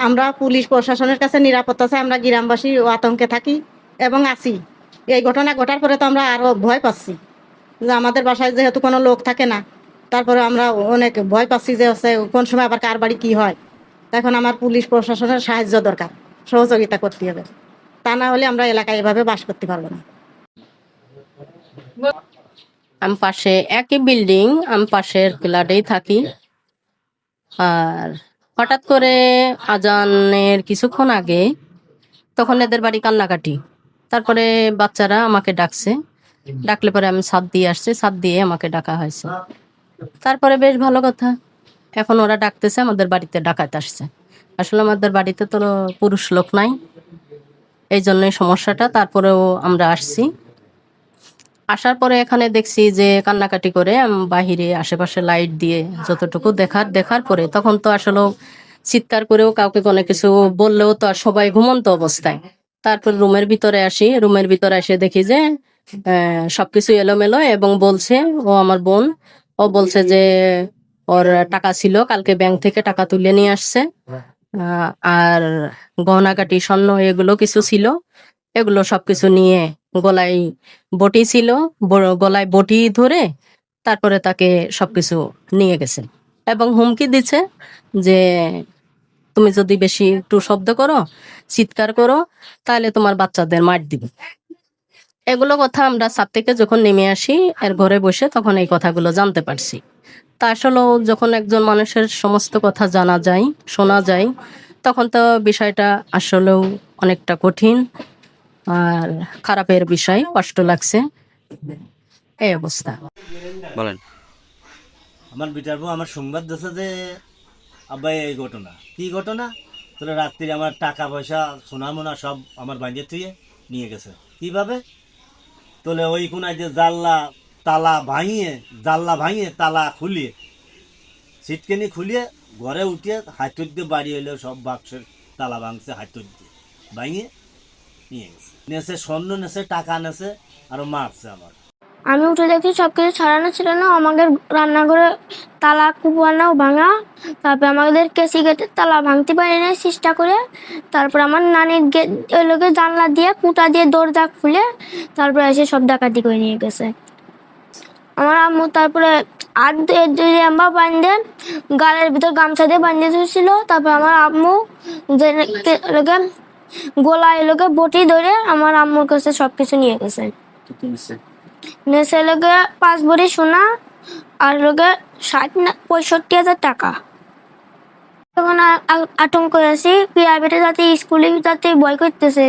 আমরা পুলিশ প্রশাসনের কাছে নিরাপত্তা চাই, আমরা গ্রামবাসী আতঙ্কে থাকি এবং আছি। এই ঘটনা ঘটার পরে তো আমরা আরও ভয় পাচ্ছি যে আমাদের বাসায় যেহেতু কোনো লোক থাকে না, তারপরে আমরা অনেক ভয় পাচ্ছি যে হচ্ছে কোন সময় আবার কার বাড়ি কী হয়। এখন আমার পুলিশ প্রশাসনের সাহায্য দরকার, সহযোগিতা করতে হবে, তা না হলে আমরা এলাকায় এভাবে বাস করতে পারবো না। আমি পাশে একই বিল্ডিং, আমি পাশের ফ্ল্যাটেই থাকি। আর হঠাৎ করে আজানের কিছুক্ষণ আগে তখন এদের বাড়ি কান্নাকাটি, তারপরে বাচ্চারা আমাকে ডাকছে, ডাকলে পরে আমি ছাদ দিয়ে আসছি, ছাদ দিয়ে আমাকে ডাকা হয়েছে। তারপরে বেশ ভালো কথা, এখন ওরা ডাকতেছে আমাদের বাড়িতে ডাকাতে আসছে। আসলে আমাদের বাড়িতে তো পুরুষ লোক নাই, এই জন্যই সমস্যাটা। তারপরেও আমরা আসছি, আসার পরে এখানে দেখছি যে কান্নাকাটি করে বাহিরে আশেপাশে লাইট দিয়ে যতটুকু দেখার পরে তখন তো আসলে চিৎকার করেও কাউকে কোনো কিছু বললেও তো আর সবাই ঘুমন্ত অবস্থায়। তারপর রুমের ভিতরে আসি, রুমের ভিতরে এসে দেখি যে সবকিছু এলোমেলো, এবং বলছে ও আমার বোন, ও বলছে যে ওর টাকা ছিল, কালকে ব্যাংক থেকে টাকা তুলে নিয়ে আসছে, আর গহনাকাটি স্বর্ণ এগুলো কিছু ছিল, এগুলো সবকিছু নিয়ে গলায় বটি ছিল, গলায় বটি ধরে তারপরে তাকে সবকিছু নিয়ে গেছে এবং হুমকি দিচ্ছে যে তুমি যদি বেশি একটু শব্দ করো, চিৎকার করো, তাহলে তোমার বাচ্চাদের মার দিবে। এগুলো কথা আমরা ছাদ থেকে যখন নেমে আসি এর ঘরে বসে তখন এই কথাগুলো জানতে পারছি। তা আসলেও যখন একজন মানুষের সমস্ত কথা জানা যায়, শোনা যায়, তখন তো বিষয়টা আসলেও অনেকটা কঠিন আর খারাপের বিষয়, কষ্ট লাগছে, এই অবস্থা। বলেন। আমার বিটার বউ আমার সংবাদ দিয়েছে যে আব্বাই এই ঘটনা। কি ঘটনা? তোরা রাত্রি আমার টাকা পয়সা সোনা মোনা সব আমার বাইরে থুয়ে নিয়ে গেছে। কিভাবে? তোলে ওই কোনায় যে জাল্লা ভাঙিয়ে তালা খুলিয়ে সিটকেনি খুলিয়ে ঘরে উঠিয়ে হাত দিয়ে বাড়ি এলেও সব বাক্সের তালা ভাঙছে, হাত দিয়ে ভাঙিয়ে নিয়ে গেছে। নেছে স্বর্ণ নেছে, টাকা নেছে, আরো মারছে আমার। আমি উঠে দেখি সবকিছু ছাড়ানো ছিল না, আমাদের রান্নাঘরে তালা কুপানো ভাঙা, তারপরে আমাদের কেসি গেটের তালা ভাঙতে পারি না চেষ্টা করে, তারপর আমার নানির ওই লোকে জানলা দিয়ে কুটা দিয়ে দরজা খুলে তারপরে এসে সব ডাকাতি করে নিয়ে গেছে। আমার আম্মু তারপরে আম্মা বান্ধে গালের ভিতর গামছা দিয়ে বাঁধিয়ে ধরেছিল, তারপর আমার আম্মু যে গোলা এলোকে বটি ধরে আমার আম্মুর কাছে সবকিছু নিয়ে গেছে। নেছে লোকে 5 ভরি সোনা আর লোকে 65,000 টাকা। তখন আতঙ্ক আছি প্রাইভেটে যাতে স্কুলে যাতে ভয় করতেছে।